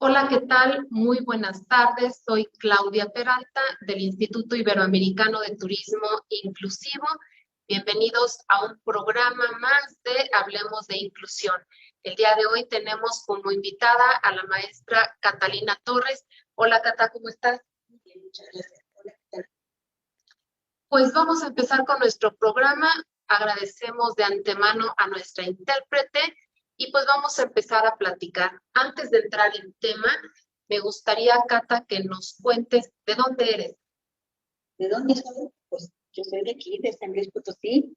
Hola, ¿qué tal? Muy buenas tardes. Soy Claudia Peralta del Instituto Iberoamericano de Turismo Inclusivo. Bienvenidos a un programa más de Hablemos de Inclusión. El día de hoy tenemos como invitada a la maestra Catalina Torres. Hola, Cata, ¿cómo estás? Bien, muchas gracias. Hola, ¿qué tal? Pues vamos a empezar con nuestro programa. Agradecemos de antemano a nuestra intérprete y pues vamos a empezar a platicar. Antes de entrar en tema, me gustaría, Cata, que nos cuentes de dónde eres. ¿De dónde soy? Pues yo soy de aquí, de San Luis Potosí.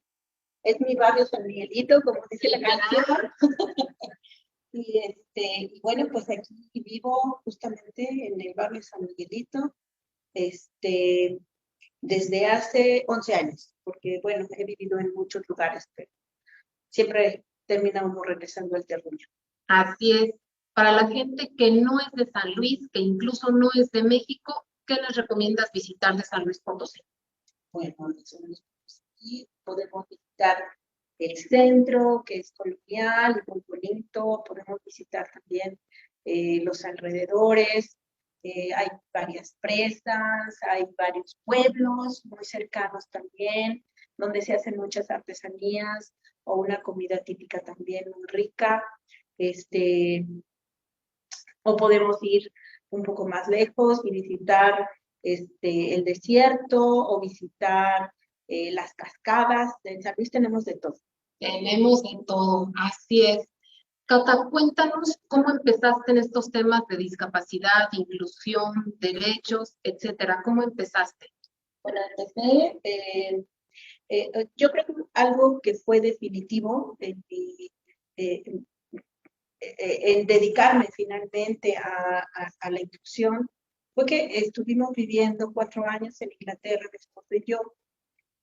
Es mi barrio San Miguelito, como dice la canción. Y bueno, pues aquí vivo justamente en el barrio San Miguelito, este, desde hace 11 años, porque bueno, he vivido en muchos lugares, pero siempre termina uno regresando al terruño. Así es. Para la gente que no es de San Luis, que incluso no es de México, ¿qué les recomiendas visitar de San Luis Potosí? Bueno, y podemos visitar el centro, que es colonial y muy bonito. Podemos visitar también los alrededores. Hay varias presas, hay varios pueblos muy cercanos también, donde se hacen muchas artesanías o una comida típica también muy rica. Este, o podemos ir un poco más lejos y visitar el desierto o visitar las cascadas. En San Luis tenemos de todo. Tenemos de todo, así es. Cata, cuéntanos cómo empezaste en estos temas de discapacidad, inclusión, derechos, etcétera. ¿Cómo empezaste? Bueno, empecé, yo creo que algo que fue definitivo eh, en dedicarme finalmente a la inclusión fue que estuvimos viviendo 4 años en Inglaterra, mi esposo y yo,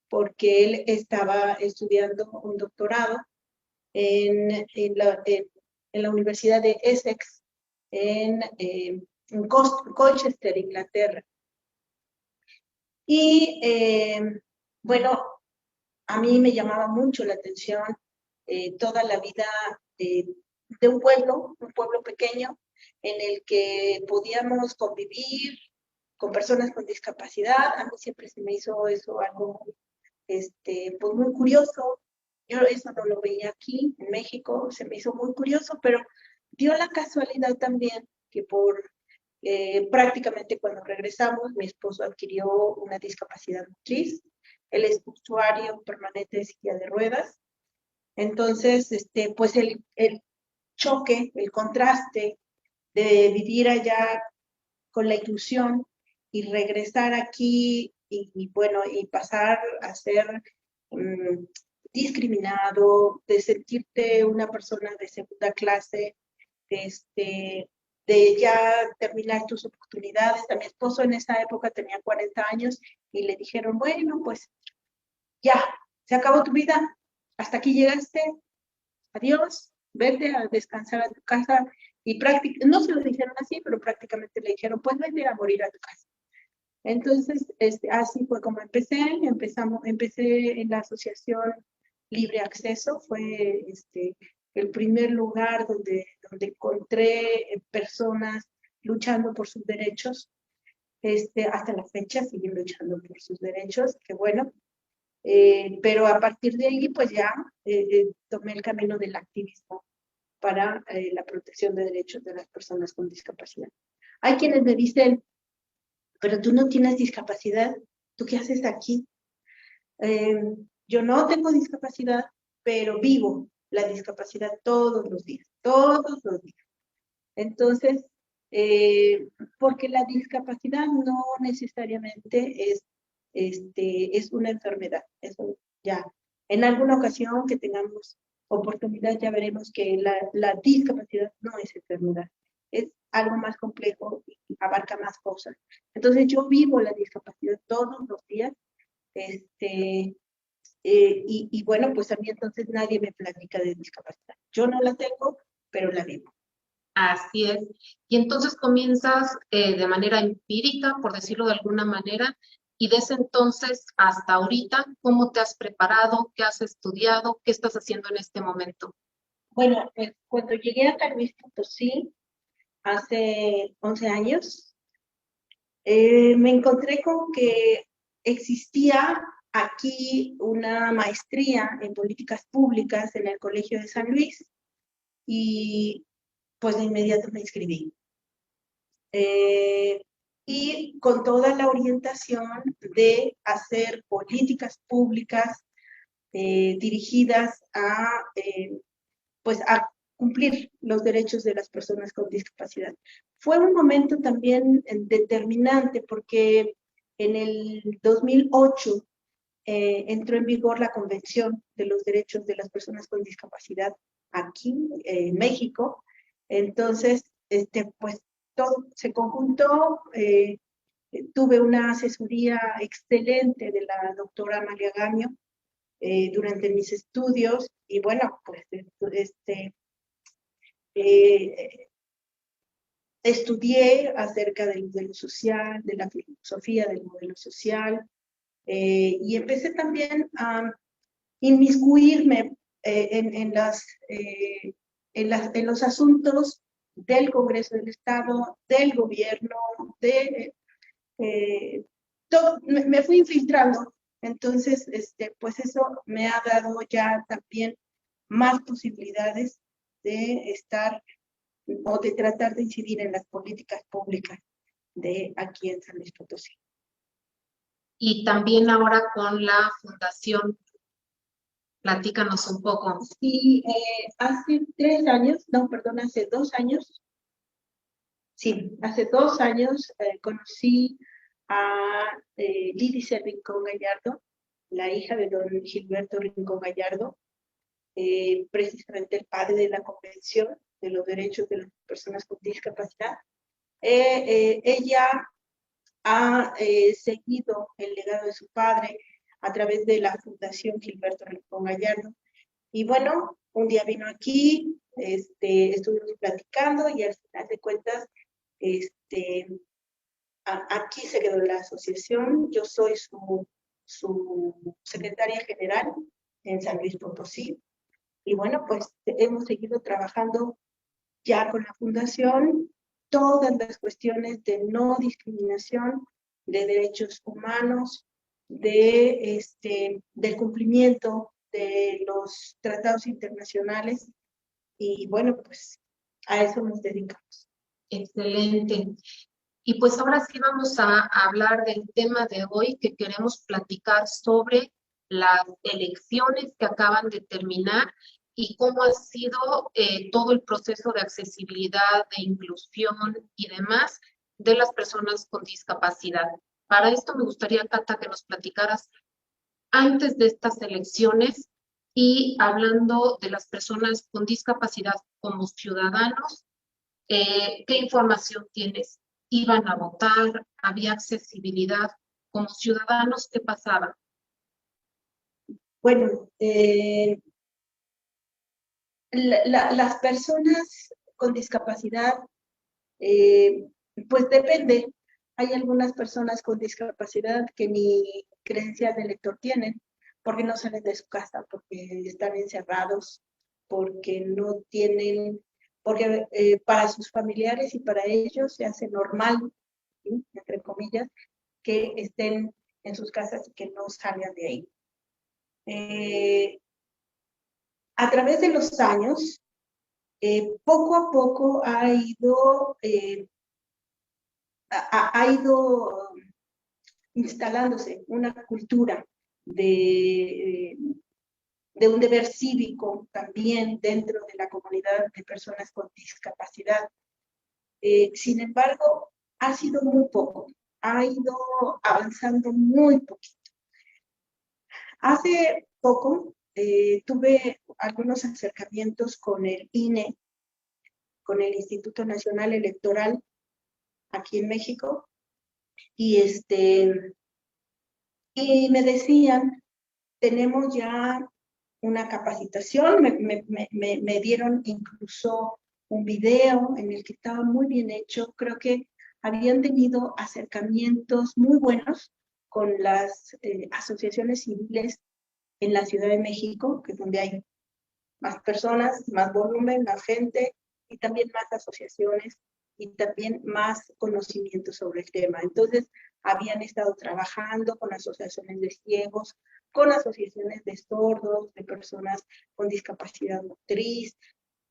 porque él estaba estudiando un doctorado en la Universidad de Essex, en Colchester, Inglaterra. Y bueno, a mí me llamaba mucho la atención toda la vida eh, de un pueblo pequeño, en el que podíamos convivir con personas con discapacidad. A mí siempre se me hizo eso algo pues muy curioso. Yo eso no lo veía aquí en México, se me hizo muy curioso, pero dio la casualidad también que prácticamente cuando regresamos, mi esposo adquirió una discapacidad motriz. Él es usuario permanente de silla de ruedas. Entonces, pues el choque, el contraste de vivir allá con la inclusión y regresar aquí y bueno, y pasar a ser um, discriminado, de sentirte una persona de segunda clase, este, de ya terminar tus oportunidades. A mi esposo en esa época tenía 40 años y le dijeron, bueno, pues ya, se acabó tu vida, hasta aquí llegaste, adiós, vete a descansar a tu casa. Y no se lo dijeron así, pero prácticamente le dijeron, pues vete a morir a tu casa. Entonces, así fue como empecé en la asociación Libre Acceso. Fue el primer lugar donde encontré personas luchando por sus derechos. Hasta la fecha siguen luchando por sus derechos, que bueno. Pero a partir de ahí, pues ya tomé el camino del activismo para la protección de derechos de las personas con discapacidad. Hay quienes me dicen, pero tú no tienes discapacidad, ¿tú qué haces aquí? Eh, yo no tengo discapacidad, pero vivo la discapacidad todos los días, todos los días. Entonces, porque la discapacidad no necesariamente es una enfermedad, eso ya. En alguna ocasión que tengamos oportunidad ya veremos que la discapacidad no es enfermedad, es algo más complejo y abarca más cosas. Entonces yo vivo la discapacidad todos los días, y bueno, pues a mí entonces nadie me platica de discapacidad. Yo no la tengo, pero la vivo. Así es. Y entonces comienzas de manera empírica, por decirlo de alguna manera, y desde entonces hasta ahorita, ¿cómo te has preparado? ¿Qué has estudiado? ¿Qué estás haciendo en este momento? Bueno, pues cuando llegué a San Luis Potosí, hace 11 años, me encontré con que existía aquí una maestría en políticas públicas en el Colegio de San Luis y pues de inmediato me inscribí. Y con toda la orientación de hacer políticas públicas dirigidas pues a cumplir los derechos de las personas con discapacidad. Fue un momento también determinante porque en el 2008 entró en vigor la Convención de los Derechos de las Personas con Discapacidad aquí en México. Entonces, pues todo se conjuntó. Tuve una asesoría excelente de la doctora Amalia Gamio durante mis estudios y bueno, pues estudié acerca del modelo social, de la filosofía del modelo social y empecé también a inmiscuirme en los asuntos del Congreso del Estado, del gobierno, todo, me fui infiltrando. Entonces, pues eso me ha dado ya también más posibilidades de estar o de tratar de incidir en las políticas públicas de aquí en San Luis Potosí. Y también ahora con la fundación, platícanos un poco. Sí, hace 3 años, no, perdón, hace 2 años, sí, hace 2 años conocí a Lídice Rincón Gallardo, la hija de don Gilberto Rincón Gallardo, precisamente el padre de la Convención de los Derechos de las Personas con Discapacidad. Ella ha seguido el legado de su padre a través de la Fundación Gilberto Rincón Gallardo. Y bueno, un día vino aquí, estuvimos platicando y al final de cuentas, aquí se quedó la asociación. Yo soy su secretaria general en San Luis Potosí. Y bueno, pues hemos seguido trabajando ya con la fundación todas las cuestiones de no discriminación, de derechos humanos, del cumplimiento de los tratados internacionales y bueno, pues a eso nos dedicamos. Excelente. Y pues ahora sí vamos a hablar del tema de hoy que queremos platicar sobre las elecciones que acaban de terminar y cómo ha sido todo el proceso de accesibilidad, de inclusión y demás de las personas con discapacidad. Para esto me gustaría, Cata, que nos platicaras antes de estas elecciones y hablando de las personas con discapacidad como ciudadanos, ¿qué información tienes? ¿Iban a votar? ¿Había accesibilidad? Como ciudadanos, ¿qué pasaba? Bueno, las personas con discapacidad, pues depende. Hay algunas personas con discapacidad que ni credencial de lector tienen, porque no salen de su casa, porque están encerrados, porque no tienen, porque para sus familiares y para ellos se hace normal, ¿sí?, entre comillas, que estén en sus casas y que no salgan de ahí. A través de los años, poco a poco ha ido instalándose una cultura de un deber cívico también dentro de la comunidad de personas con discapacidad. Sin embargo, ha sido muy poco, ha ido avanzando muy poquito. Hace poco tuve algunos acercamientos con el INE, con el Instituto Nacional Electoral aquí en México, y me decían, tenemos ya una capacitación, me dieron incluso un video en el que estaba muy bien hecho. Creo que habían tenido acercamientos muy buenos con las asociaciones civiles en la Ciudad de México, que es donde hay más personas, más volumen, más gente y también más asociaciones y también más conocimiento sobre el tema. Entonces, habían estado trabajando con asociaciones de ciegos, con asociaciones de sordos, de personas con discapacidad motriz,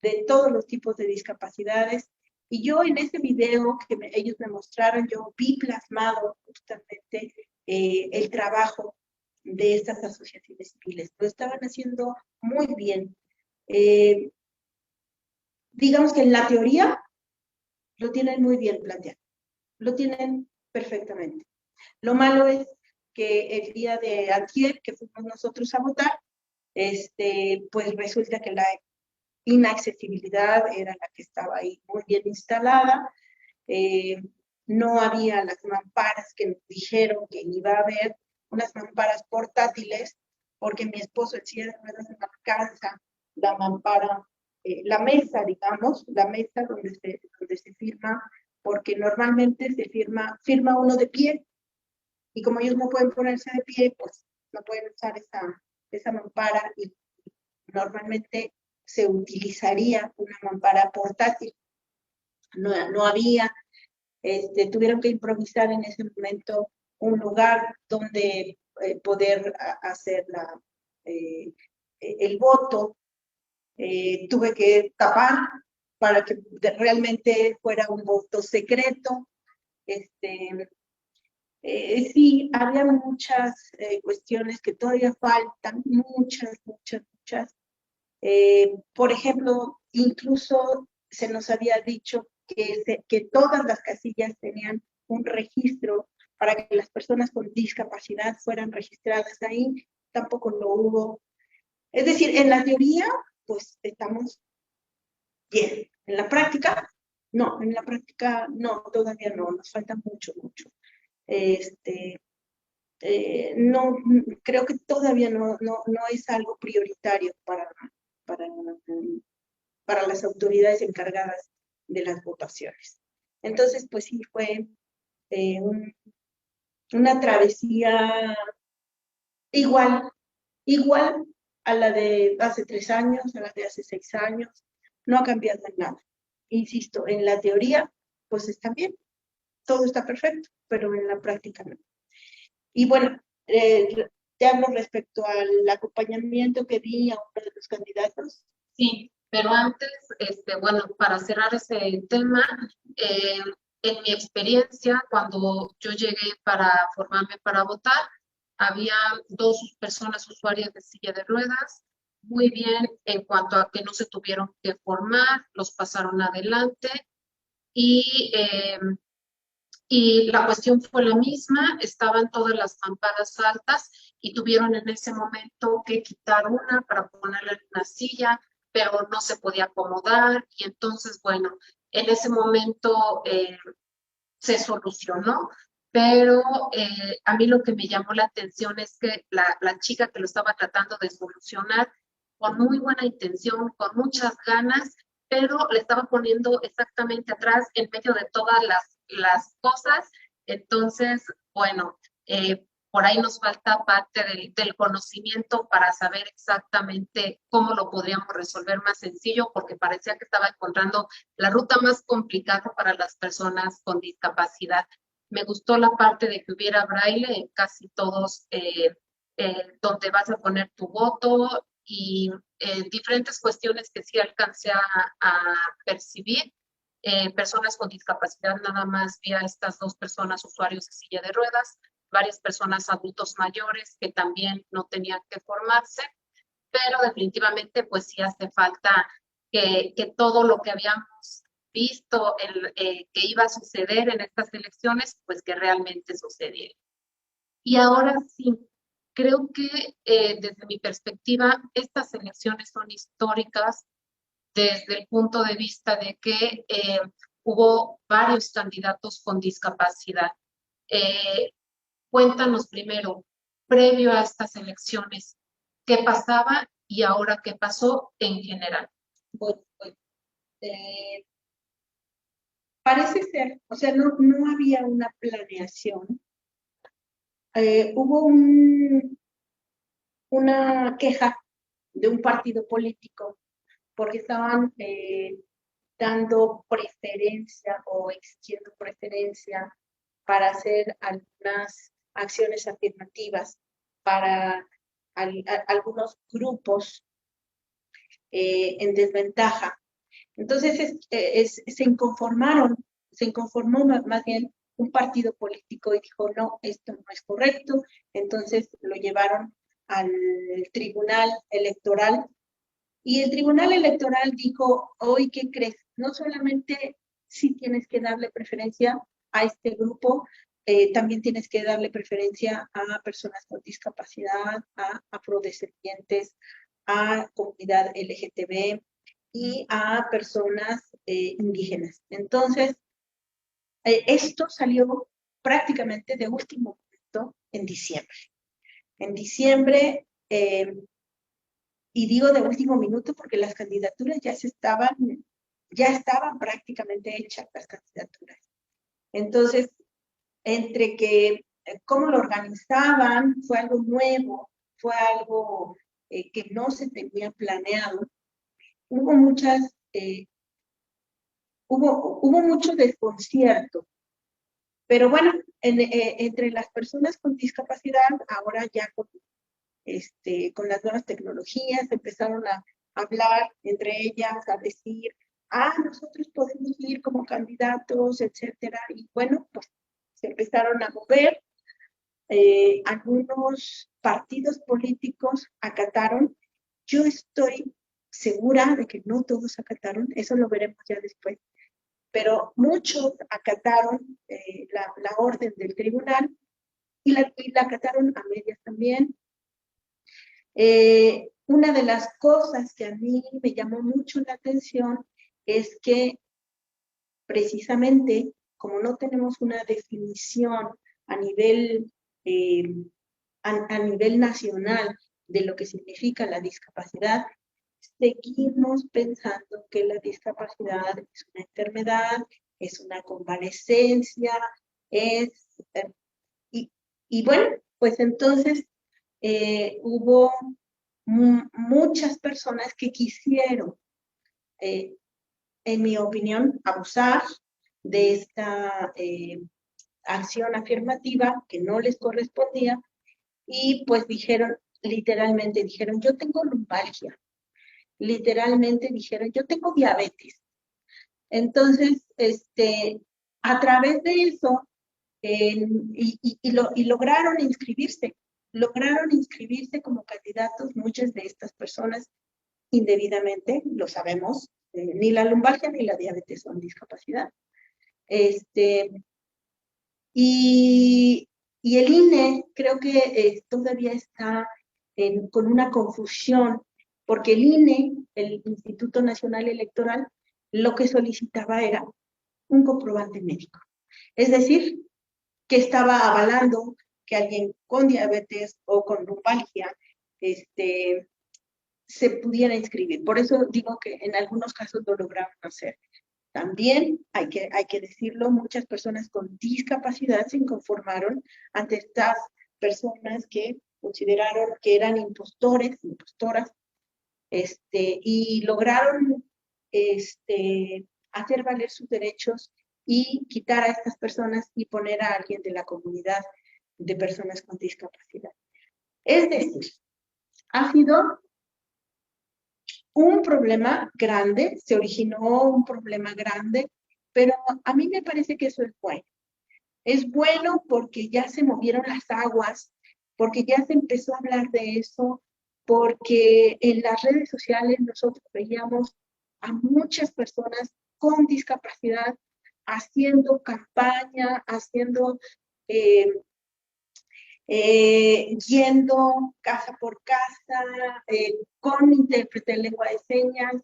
de todos los tipos de discapacidades. Y yo en ese video que ellos me mostraron, yo vi plasmado justamente el trabajo de estas asociaciones civiles. Lo estaban haciendo muy bien. Digamos que en la teoría lo tienen muy bien planteado, lo tienen perfectamente. Lo malo es que el día de ayer que fuimos nosotros a votar, pues resulta que la inaccesibilidad era la que estaba ahí muy bien instalada, no había las mamparas que nos dijeron que iba a haber, unas mamparas portátiles, porque mi esposo en silla de ruedas no alcanza la mampara, la mesa, digamos, la mesa donde se firma, porque normalmente se firma uno de pie, y como ellos no pueden ponerse de pie, pues no pueden usar esa mampara, y normalmente se utilizaría una mampara portátil. No había, tuvieron que improvisar en ese momento un lugar donde poder hacer el voto. Tuve que tapar para que realmente fuera un voto secreto. Sí, había muchas cuestiones que todavía faltan, muchas. Por ejemplo, incluso se nos había dicho que todas las casillas tenían un registro para que las personas con discapacidad fueran registradas ahí, tampoco lo hubo. Es decir, en la teoría, pues estamos bien. En la práctica, no, todavía no, nos falta mucho. No, creo que todavía no es algo prioritario para, para las autoridades encargadas de las votaciones. Entonces, pues sí, fue una travesía igual a la de hace 3 años, a la de hace 6 años. No ha cambiado en nada. Insisto, en la teoría, pues está bien, todo está perfecto, pero en la práctica no. Y bueno, te hablo respecto al acompañamiento que di a uno de los candidatos. Sí, pero antes, bueno, para cerrar ese tema, en mi experiencia, cuando yo llegué para formarme para votar, había 2 personas usuarias de silla de ruedas, muy bien en cuanto a que no se tuvieron que formar, los pasaron adelante y la cuestión fue la misma, estaban todas las mamparas altas y tuvieron en ese momento que quitar una para ponerla en una silla, pero no se podía acomodar y entonces, bueno, en ese momento se solucionó, pero a mí lo que me llamó la atención es que la chica que lo estaba tratando de solucionar con muy buena intención, con muchas ganas, pero le estaba poniendo exactamente atrás en medio de todas las cosas. Entonces, bueno, por ahí nos falta parte del conocimiento para saber exactamente cómo lo podríamos resolver más sencillo, porque parecía que estaba encontrando la ruta más complicada para las personas con discapacidad. Me gustó la parte de que hubiera braille en casi todos, donde vas a poner tu voto y diferentes cuestiones que sí alcancé a percibir. Personas con discapacidad, nada más vi a estas 2 personas usuarios de silla de ruedas, varias personas adultos mayores que también no tenían que formarse, pero definitivamente pues sí hace falta que todo lo que habíamos visto que iba a suceder en estas elecciones, pues que realmente sucediera. Y ahora sí, creo que desde mi perspectiva, estas elecciones son históricas desde el punto de vista de que hubo varios candidatos con discapacidad. Cuéntanos primero, previo a estas elecciones, qué pasaba y ahora qué pasó en general. Bueno, pues, parece ser, o sea, no había una planeación. Hubo una queja de un partido político porque estaban dando preferencia o exigiendo preferencia para hacer algunas acciones afirmativas para algunos grupos en desventaja. Entonces se inconformó más bien un partido político y dijo, no, esto no es correcto. Entonces lo llevaron al Tribunal Electoral y el Tribunal Electoral dijo, hoy, ¿qué crees? No solamente sí tienes que darle preferencia a este grupo, también tienes que darle preferencia a personas con discapacidad, a afrodescendientes, a comunidad LGTB y a personas indígenas. Entonces, esto salió prácticamente de último momento en diciembre. En diciembre, y digo de último minuto porque las candidaturas ya estaban prácticamente hechas las candidaturas. Entonces, entre que cómo lo organizaban, fue algo nuevo, fue algo que no se tenía planeado, hubo mucho desconcierto. Pero bueno, entre las personas con discapacidad, ahora ya con las nuevas tecnologías, empezaron a hablar entre ellas, a decir, nosotros podemos ir como candidatos, etcétera. Y bueno, pues se empezaron a mover. Algunos partidos políticos acataron. Yo estoy segura de que no todos acataron, eso lo veremos ya después, pero muchos acataron la orden del tribunal y la acataron a medias también. Una de las cosas que a mí me llamó mucho la atención es que precisamente como no tenemos una definición a nivel, a nivel nacional de lo que significa la discapacidad, seguimos pensando que la discapacidad es una enfermedad, es una convalecencia, y bueno, pues entonces hubo muchas personas que quisieron, en mi opinión, abusar de esta acción afirmativa que no les correspondía y pues literalmente dijeron, yo tengo lumbalgia, literalmente dijeron, yo tengo diabetes. Entonces, a través de eso, lograron inscribirse como candidatos muchas de estas personas indebidamente, lo sabemos, ni la lumbalgia ni la diabetes son discapacidad. Y el INE creo que todavía está con una confusión, porque el INE, el Instituto Nacional Electoral, lo que solicitaba era un comprobante médico. Es decir, que estaba avalando que alguien con diabetes o con lumbalgia se pudiera inscribir. Por eso digo que en algunos casos lo lograron hacer. También hay que decirlo, muchas personas con discapacidad se inconformaron ante estas personas que consideraron que eran impostoras, y lograron hacer valer sus derechos y quitar a estas personas y poner a alguien de la comunidad de personas con discapacidad. Es decir, ha sido un problema grande, se originó un problema grande, pero a mí me parece que eso es bueno. Es bueno porque ya se movieron las aguas, porque ya se empezó a hablar de eso, porque en las redes sociales nosotros veíamos a muchas personas con discapacidad haciendo campaña, yendo casa por casa, con intérprete de lengua de señas.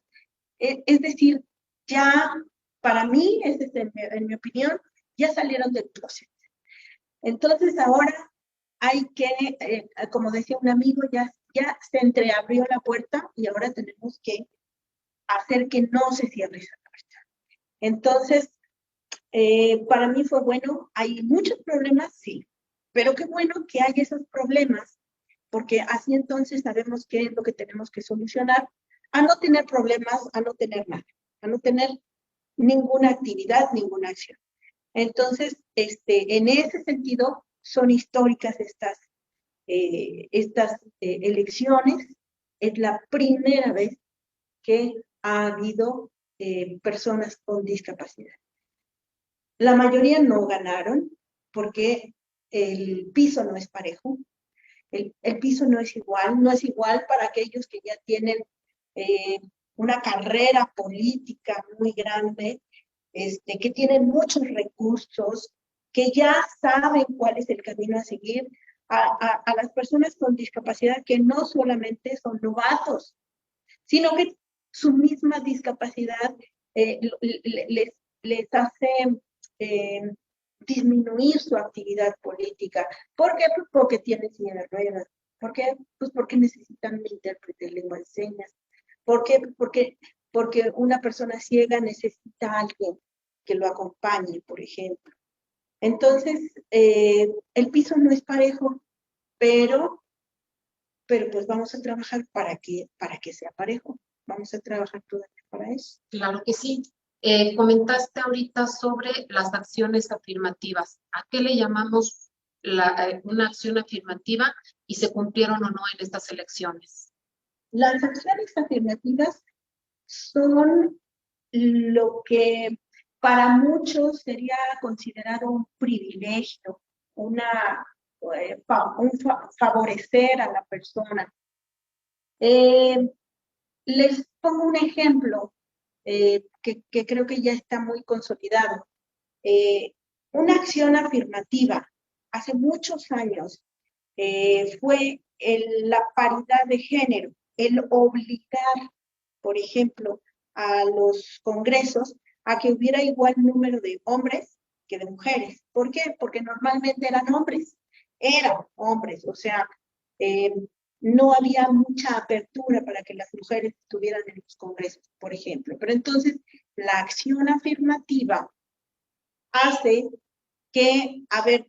Es decir, ya para mí, en mi opinión, ya salieron del closet. Entonces ahora hay que, como decía un amigo, ya se entreabrió la puerta y ahora tenemos que hacer que no se cierre esa puerta. Entonces, para mí fue bueno. Hay muchos problemas, sí, pero qué bueno que hay esos problemas, porque así entonces sabemos qué es lo que tenemos que solucionar, a no tener problemas, a no tener nada, a no tener ninguna actividad, ninguna acción. Entonces, en ese sentido, son históricas estas elecciones. Es la primera vez que ha habido personas con discapacidad. La mayoría no ganaron porque el piso no es parejo, el piso no es igual para aquellos que ya tienen una carrera política muy grande, que tienen muchos recursos, que ya saben cuál es el camino a seguir, a las personas con discapacidad que no solamente son novatos, sino que su misma discapacidad les hace disminuir su actividad política. ¿Por qué? Pues porque tienen silla de ruedas. ¿Por qué? Pues porque necesitan un intérprete de lengua de señas. ¿Por qué? Porque una persona ciega necesita a alguien que lo acompañe, por ejemplo. Entonces, el piso no es parejo, pero pues vamos a trabajar para que sea parejo. Vamos a trabajar todavía para eso. Claro que sí. Comentaste ahorita sobre las acciones afirmativas. ¿A qué le llamamos una acción afirmativa y se cumplieron o no en estas elecciones? Las acciones afirmativas son lo que para muchos sería considerado un privilegio, un favorecer a la persona. Les pongo un ejemplo que creo que ya está muy consolidado. Una acción afirmativa hace muchos años fue la paridad de género, el obligar, por ejemplo, a los congresos a que hubiera igual número de hombres que de mujeres. ¿Por qué? Porque normalmente eran hombres, o sea, no había mucha apertura para que las mujeres estuvieran en los congresos, por ejemplo. Pero entonces, la acción afirmativa hace que, a ver,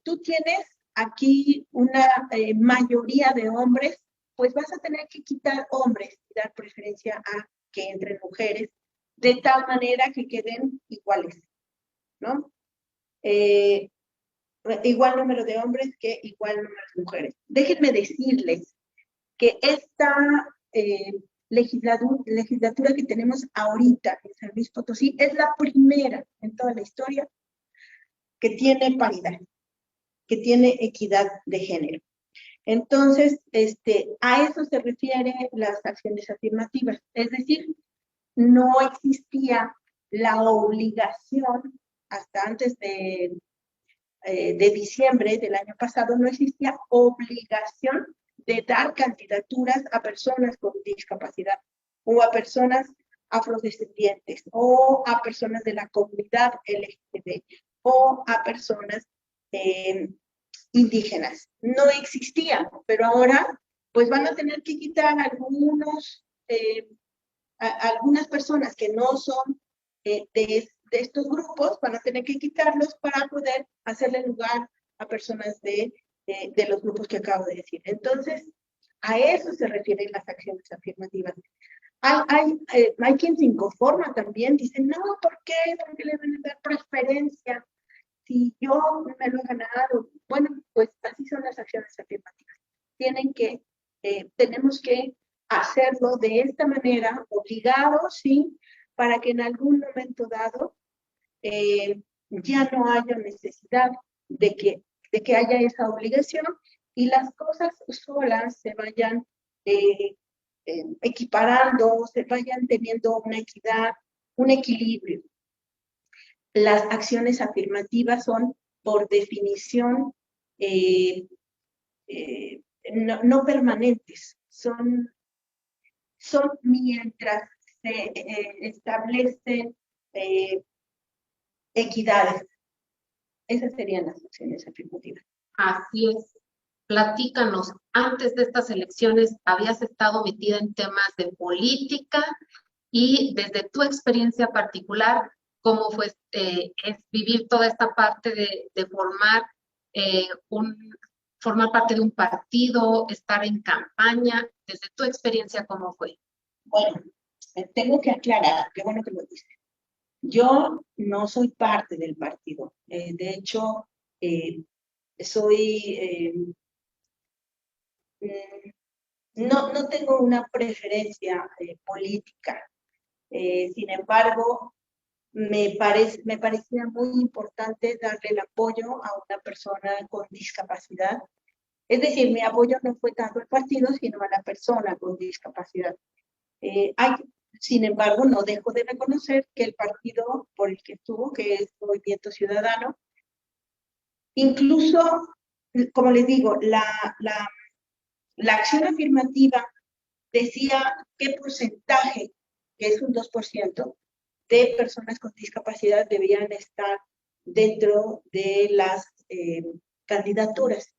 tú tienes aquí una mayoría de hombres, pues vas a tener que quitar hombres y dar preferencia a que entren mujeres, de tal manera que queden iguales, ¿no? Igual número de hombres que igual número de mujeres. Déjenme decirles que esta legislatura que tenemos ahorita en San Luis Potosí es la primera en toda la historia que tiene paridad, que tiene equidad de género. Entonces, a eso se refieren las acciones afirmativas. Es decir, no existía la obligación, hasta antes de diciembre del año pasado, no existía obligación de dar candidaturas a personas con discapacidad o a personas afrodescendientes o a personas de la comunidad LGBT o a personas indígenas. No existía, pero ahora pues van a tener que quitar algunas personas que no son de estos grupos, van a tener que quitarlos para poder hacerle lugar a personas de los grupos que acabo de decir. Entonces, a eso se refieren las acciones afirmativas. Hay quien se inconforma también, dice, no, ¿por qué? ¿Por qué le van a dar preferencia? Si yo me lo he ganado. Bueno, pues así son las acciones afirmativas. Tenemos que hacerlo de esta manera, obligados, sí, para que en algún momento dado ya no haya necesidad de que haya esa obligación y las cosas solas se vayan equiparando, se vayan teniendo una equidad, un equilibrio. Las acciones afirmativas son, por definición, no permanentes, son mientras se establecen equidades. Esas serían las acciones afirmativas. Así es. Platícanos, antes de estas elecciones, ¿habías estado metida en temas de política? Y desde tu experiencia particular, ¿cómo fue es vivir toda esta parte de formar parte de un partido, estar en campaña? Desde tu experiencia, ¿cómo fue? Bueno, tengo que aclarar, qué bueno que lo dice. Yo no soy parte del partido. De hecho, soy, no tengo una preferencia política. Sin embargo, me parecía muy importante darle el apoyo a una persona con discapacidad. Es decir, mi apoyo no fue tanto al partido, sino a la persona con discapacidad. Hay, sin embargo, no dejo de reconocer que el partido por el que estuvo, que es Movimiento Ciudadano, incluso, como les digo, la acción afirmativa decía qué porcentaje, que es un 2%, de personas con discapacidad debían estar dentro de las candidaturas.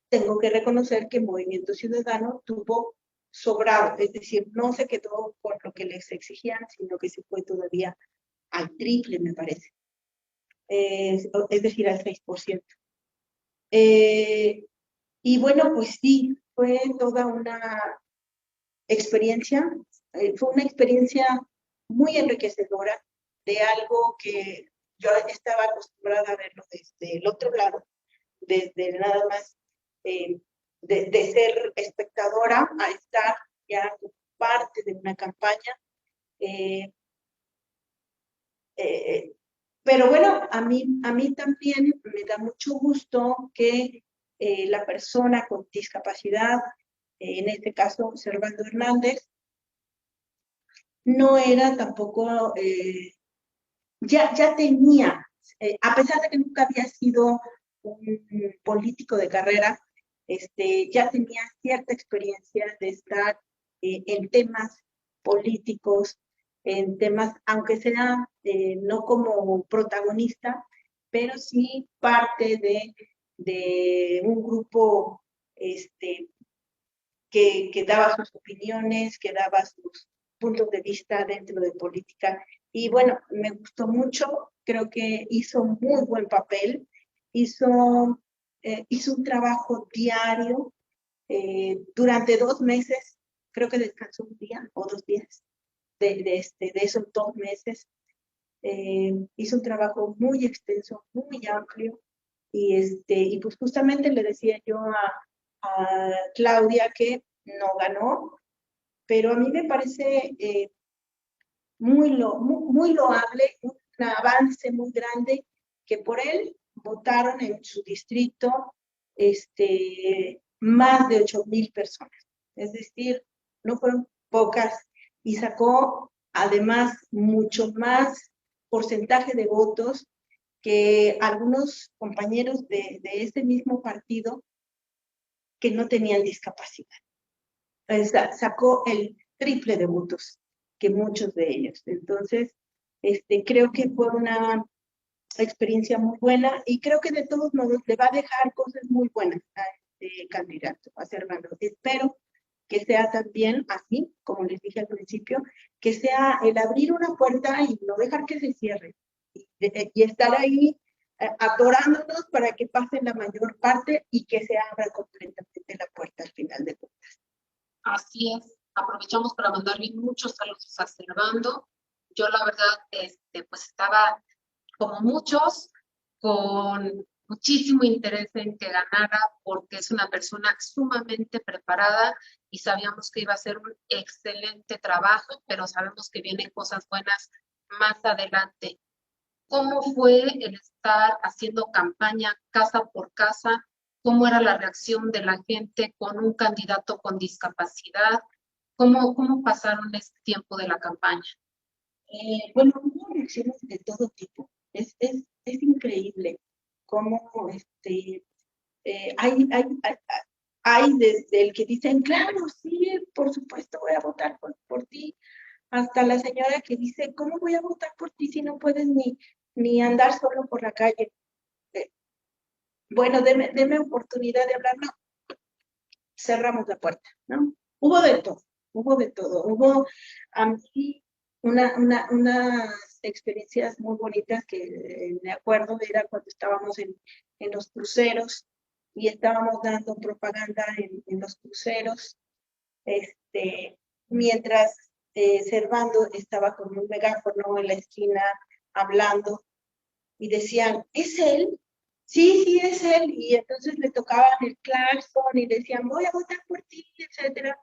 Tengo que reconocer que Movimiento Ciudadano tuvo sobrado, es decir, no se quedó con lo que les exigían, sino que se fue todavía al triple, me parece, es decir, al 6%. Y bueno, pues sí, fue toda una experiencia, fue una experiencia muy enriquecedora de algo que yo estaba acostumbrada a verlo desde el otro lado, desde nada más de ser espectadora a estar ya parte de una campaña. Pero bueno, a mí también me da mucho gusto que la persona con discapacidad, en este caso Servando Hernández, no era tampoco, ya tenía, a pesar de que nunca había sido un político de carrera, ya tenía cierta experiencia de estar en temas políticos, en temas, aunque sea no como protagonista, pero sí parte de un grupo que daba sus opiniones, que daba sus puntos de vista dentro de política. Y bueno, me gustó mucho, creo que hizo muy buen papel, hizo un trabajo diario durante 2 meses, creo que descansó un día o 2 días de esos 2 meses. Hizo un trabajo muy extenso, muy amplio, y pues justamente le decía yo a Claudia que no ganó, pero a mí me parece muy loable, un avance muy grande, que por él votaron en su distrito más de 8,000 personas. Es decir, no fueron pocas, y sacó además mucho más porcentaje de votos que algunos compañeros de ese mismo partido que no tenían discapacidad. Sacó el triple de votos que muchos de ellos. Entonces, creo que fue una experiencia muy buena, y creo que de todos modos le va a dejar cosas muy buenas a este candidato, a Servando. Espero que sea también así, como les dije al principio, que sea el abrir una puerta y no dejar que se cierre, y estar ahí atorándonos para que pase la mayor parte y que se abra completamente la puerta al final de cuentas. Así es. Aprovechamos para mandarle muchos saludos a Servando. Yo la verdad, pues estaba como muchos, con muchísimo interés en que ganara, porque es una persona sumamente preparada y sabíamos que iba a hacer un excelente trabajo, pero sabemos que vienen cosas buenas más adelante. ¿Cómo fue el estar haciendo campaña casa por casa? ¿Cómo era la reacción de la gente con un candidato con discapacidad? ¿Cómo pasaron este tiempo de la campaña? Bueno, hubo reacciones de todo tipo. Es increíble cómo hay desde el que dicen, claro, sí, por supuesto voy a votar por ti, hasta la señora que dice, ¿cómo voy a votar por ti si no puedes ni andar solo por la calle? Bueno, deme oportunidad de hablar, no, cerramos la puerta, ¿no? Hubo de todo, hubo de todo. Hubo a mí unas experiencias muy bonitas que me acuerdo, era cuando estábamos en los cruceros y estábamos dando propaganda en los cruceros, mientras Servando estaba con un megáfono en la esquina hablando y decían, ¿es él? Sí, sí, es él. Y entonces le tocaban el claxon y decían, voy a votar por ti, etcétera.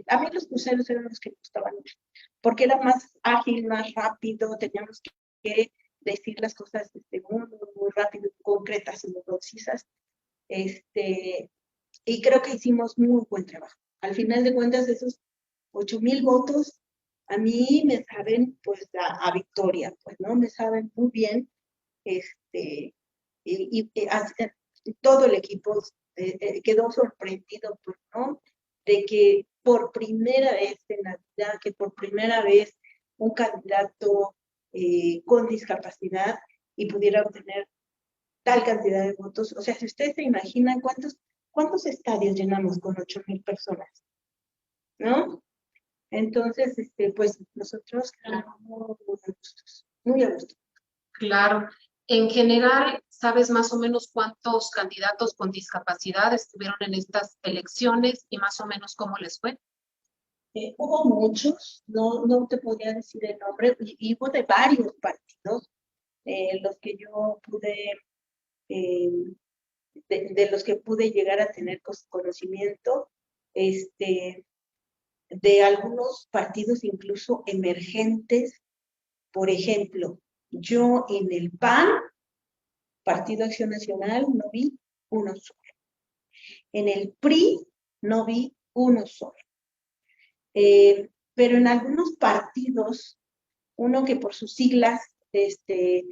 A mí los cruceros eran los que me gustaban mucho, porque era más ágil, más rápido, teníamos que decir las cosas muy, muy rápido, concretas y muy concisas. Y creo que hicimos muy buen trabajo. Al final de cuentas, esos 8,000 votos, a mí me saben pues a victoria, pues, ¿no? Me saben muy bien, todo el equipo quedó sorprendido, pues, ¿no? De que por primera vez en la vida, que por primera vez un candidato con discapacidad y pudiera obtener tal cantidad de votos. O sea, si ustedes se imaginan cuántos estadios llenamos con 8,000 personas, ¿no? Entonces, pues nosotros quedamos muy a gustos, muy a gusto. Claro. En general, ¿sabes más o menos cuántos candidatos con discapacidad estuvieron en estas elecciones y más o menos cómo les fue? Hubo muchos, no te podría decir el nombre, y hubo de varios partidos, los que yo pude, de los que pude llegar a tener conocimiento, de algunos partidos incluso emergentes. Por ejemplo, yo en el PAN, Partido Acción Nacional, no vi uno solo. En el PRI no vi uno solo. Pero en algunos partidos, uno que por sus siglas se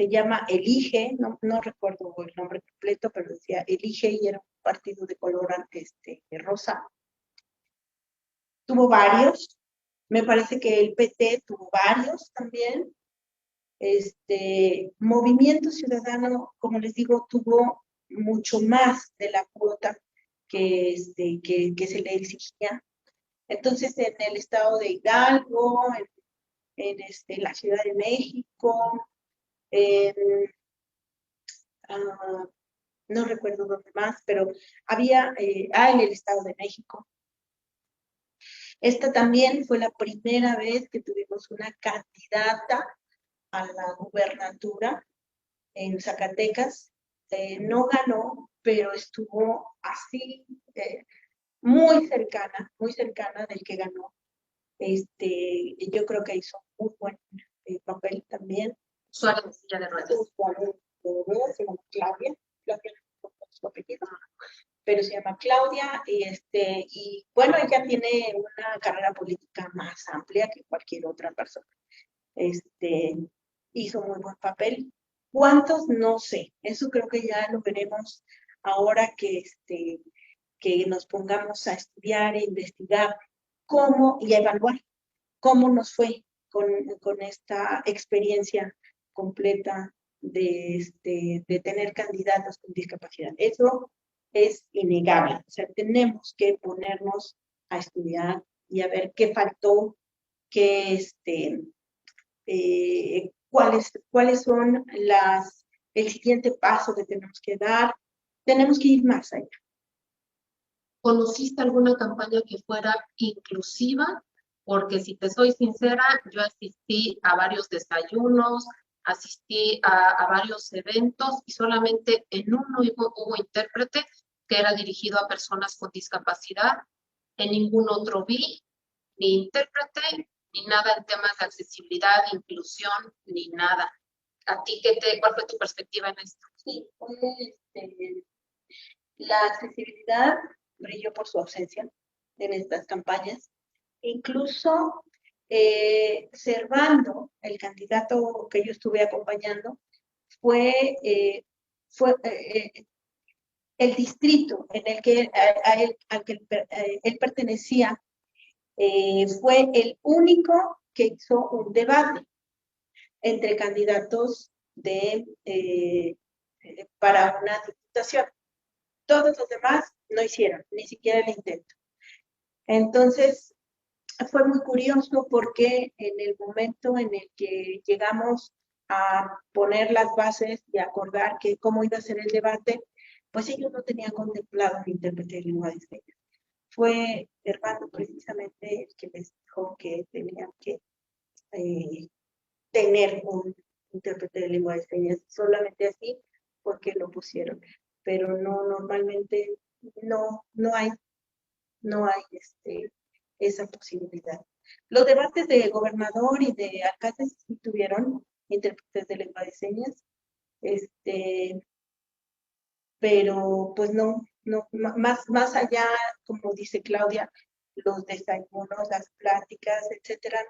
llama Elige, no recuerdo el nombre completo, pero decía Elige y era un partido de color rosa. Tuvo varios, me parece que el PT tuvo varios también. Movimiento Ciudadano, como les digo, tuvo mucho más de la cuota que se le exigía. Entonces, en el estado de Hidalgo, en la Ciudad de México, no recuerdo dónde más, pero había, en el estado de México. Esta también fue la primera vez que tuvimos una candidata a la gubernatura en Zacatecas. No ganó, pero estuvo así, muy cercana del que ganó. Yo creo que hizo un buen papel también. Usuario de silla de ruedas. Usuario de ruedas, se llama Claudia no su apellido, pero se llama Claudia, y bueno, ella tiene una carrera política más amplia que cualquier otra persona. Hizo muy buen papel. ¿Cuántos? No sé. Eso creo que ya lo veremos ahora que nos pongamos a estudiar e investigar cómo y a evaluar cómo nos fue con esta experiencia completa de tener candidatos con discapacidad. Eso es innegable. O sea, tenemos que ponernos a estudiar y a ver qué faltó, cuáles son el siguiente paso que tenemos que dar. Tenemos que ir más allá. ¿Conociste alguna campaña que fuera inclusiva? Porque si te soy sincera, yo asistí a varios desayunos, asistí a varios eventos y solamente en uno hubo intérprete que era dirigido a personas con discapacidad. En ningún otro vi ni intérprete, ni nada en temas de accesibilidad, inclusión, ni nada. ¿A ti cuál fue tu perspectiva en esto? Sí, la accesibilidad brilló por su ausencia en estas campañas. Incluso Servando, el candidato que yo estuve acompañando, fue el distrito en el que al que él pertenecía, fue el único que hizo un debate entre candidatos para una diputación. Todos los demás no hicieron, ni siquiera el intento. Entonces, fue muy curioso porque en el momento en el que llegamos a poner las bases y acordar cómo iba a ser el debate, pues ellos no tenían contemplado un intérprete de lengua de señas. fue Servando precisamente el que les dijo que tenían que tener un intérprete de lengua de señas, solamente así porque lo pusieron, pero no, normalmente no hay esa posibilidad. Los debates de gobernador y de alcaldes sí tuvieron intérpretes de lengua de señas, pero pues no, más allá, como dice Claudia, los desayunos, las pláticas, etcétera,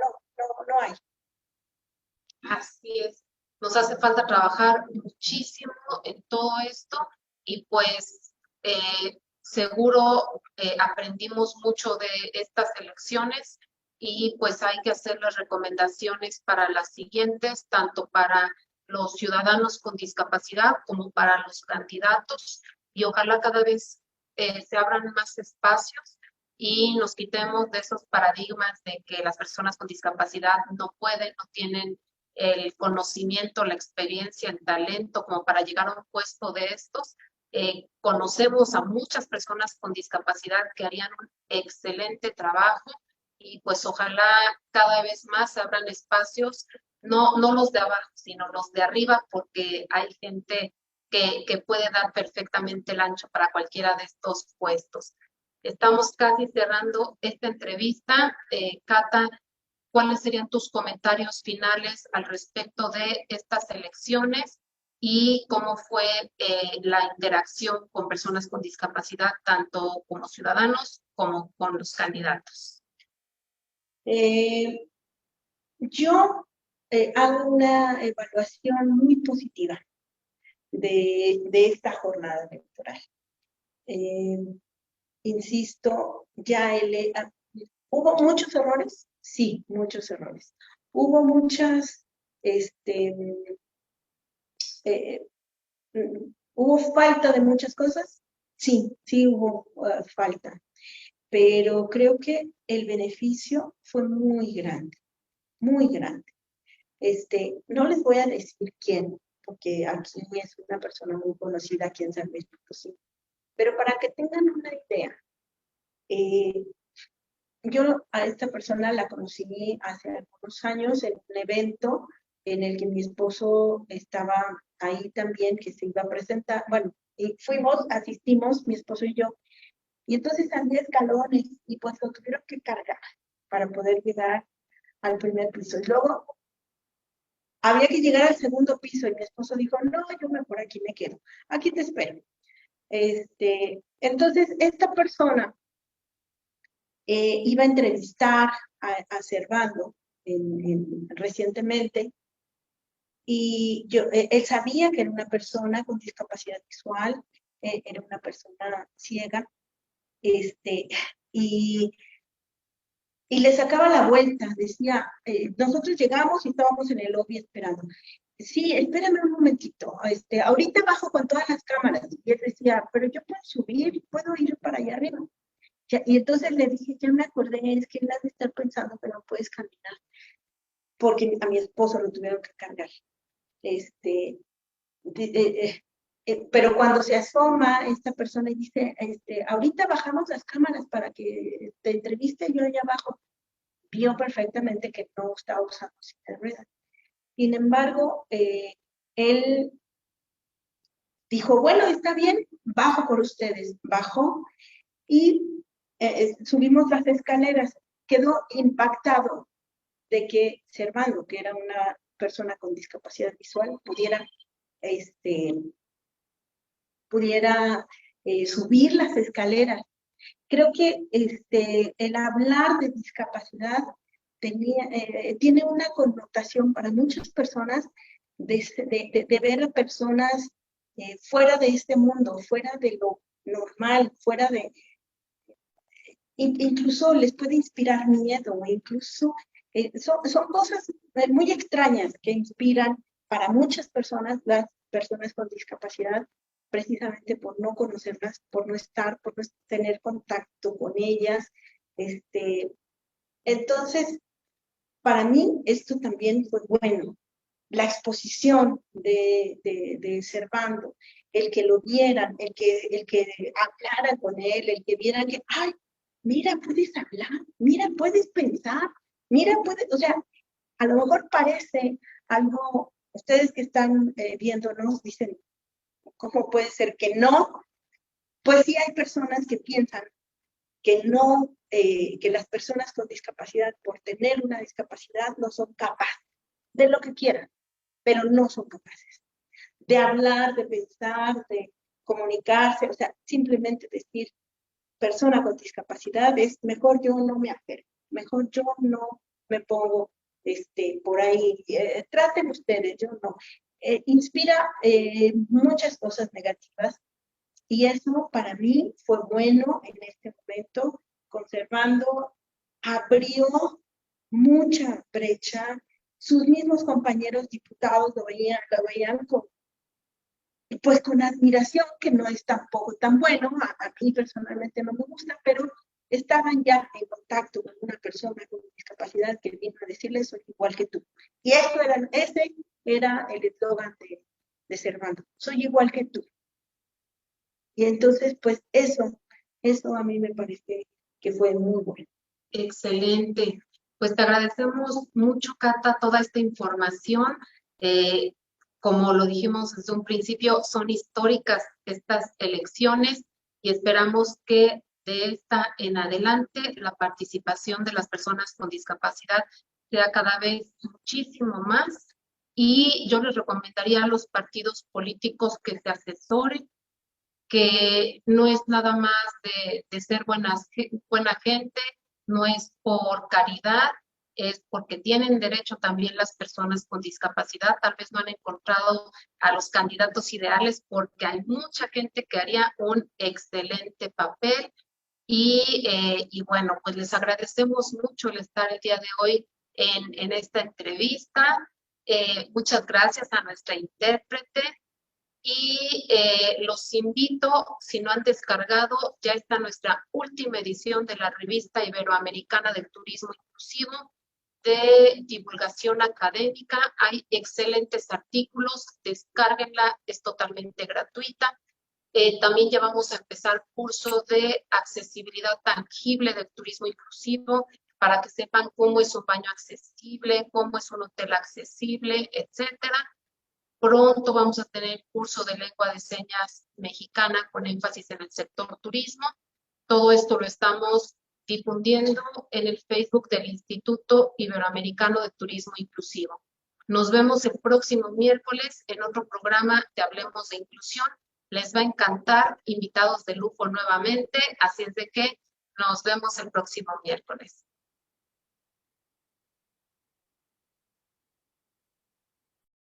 no hay. Así es. Nos hace falta trabajar muchísimo en todo esto y pues seguro aprendimos mucho de estas elecciones y pues hay que hacer las recomendaciones para las siguientes, tanto para los ciudadanos con discapacidad como para los candidatos y ojalá cada vez se abran más espacios y nos quitemos de esos paradigmas de que las personas con discapacidad no pueden, no tienen el conocimiento, la experiencia, el talento como para llegar a un puesto de estos. Conocemos a muchas personas con discapacidad que harían un excelente trabajo y pues ojalá cada vez más se abran espacios, no los de abajo, sino los de arriba, porque hay gente que puede dar perfectamente el ancho para cualquiera de estos puestos. Estamos casi cerrando esta entrevista. Cata, ¿cuáles serían tus comentarios finales al respecto de estas elecciones y cómo fue la interacción con personas con discapacidad, tanto como ciudadanos como con los candidatos? Yo hago una evaluación muy positiva de esta jornada electoral. Insisto, hubo muchos errores, sí, muchos errores. Hubo muchas, hubo falta de muchas cosas, sí hubo falta, pero creo que el beneficio fue muy grande, muy grande. No les voy a decir quién, porque aquí es una persona muy conocida aquí en San Luis Potosí, pero para que tengan una idea, yo a esta persona la conocí hace algunos años en un evento en el que mi esposo estaba ahí también, que se iba a presentar, bueno, y asistimos, mi esposo y yo, y entonces había escalones y pues lo tuvieron que cargar para poder llegar al primer piso. Y luego había que llegar al segundo piso y mi esposo dijo, no, yo mejor aquí me quedo, aquí te espero. Entonces, esta persona iba a entrevistar a Servando recientemente y él sabía que era una persona con discapacidad visual, era una persona ciega, y le sacaba la vuelta, decía, nosotros llegamos y estábamos en el lobby esperando. Sí, espérame un momentito, ahorita bajo con todas las cámaras. Y él decía, pero yo puedo subir, puedo ir para allá arriba. Y entonces le dije, ya me acordé, es que él ha de estar pensando que no puedes caminar, porque a mi esposo lo tuvieron que cargar. Pero cuando se asoma esta persona y dice, ahorita bajamos las cámaras para que te entreviste yo allá abajo, vio perfectamente que no estaba usando silla de ruedas. Sin embargo, él dijo, bueno, está bien, bajo por ustedes. Bajó y subimos las escaleras. Quedó impactado de que Servando, que era una persona con discapacidad visual, pudiera subir las escaleras. Creo que el hablar de discapacidad tiene una connotación para muchas personas de ver a personas fuera de este mundo, fuera de lo normal, fuera de... Incluso les puede inspirar miedo, incluso son cosas muy extrañas que inspiran para muchas personas, las personas con discapacidad, precisamente por no conocerlas, por no estar, por no tener contacto con ellas. Entonces, para mí esto también fue bueno. La exposición de Servando, el que lo vieran, el que hablaran con él, el que vieran que, ay, mira, puedes hablar, mira, puedes pensar, mira, puedes, o sea, a lo mejor parece algo, ustedes que están viéndonos dicen, ¿cómo puede ser que no? Pues sí hay personas que piensan que no, que las personas con discapacidad, por tener una discapacidad, no son capaces de lo que quieran, pero no son capaces de hablar, de pensar, de comunicarse, o sea, simplemente decir, persona con discapacidad es mejor yo no me acerco, mejor yo no me pongo por ahí, traten ustedes, yo no. Inspira muchas cosas negativas y eso para mí fue bueno en este momento, conservando, abrió mucha brecha. Sus mismos compañeros diputados lo veían con, pues con admiración, que no es tampoco tan bueno, a mí personalmente no me gusta, pero estaban ya en contacto con una persona con discapacidad que vino a decirles, soy igual que tú. Y ese era el eslogan de Servando, soy igual que tú. Y entonces, pues eso a mí me parece que fue muy bueno. Excelente. Pues te agradecemos mucho, Cata, toda esta información. Eh, Como lo dijimos desde un principio, son históricas estas elecciones y esperamos que de esta en adelante la participación de las personas con discapacidad sea cada vez muchísimo más. Y yo les recomendaría a los partidos políticos que se asesoren, que no es nada más de ser buena gente, no es por caridad, es porque tienen derecho también las personas con discapacidad. Tal vez no han encontrado a los candidatos ideales porque hay mucha gente que haría un excelente papel. Y bueno, pues les agradecemos mucho el estar el día de hoy en esta entrevista. Muchas gracias a nuestra intérprete. Y los invito, si no han descargado, ya está nuestra última edición de la revista Iberoamericana del Turismo Inclusivo de divulgación académica. Hay excelentes artículos, descárguenla, es totalmente gratuita. También ya vamos a empezar curso de accesibilidad tangible del turismo inclusivo para que sepan cómo es un baño accesible, cómo es un hotel accesible, etcétera. Pronto vamos a tener curso de lengua de señas mexicana con énfasis en el sector turismo. Todo esto lo estamos difundiendo en el Facebook del Instituto Iberoamericano de Turismo Inclusivo. Nos vemos el próximo miércoles en otro programa de Hablemos de Inclusión. Les va a encantar, invitados de lujo nuevamente, así es de que nos vemos el próximo miércoles.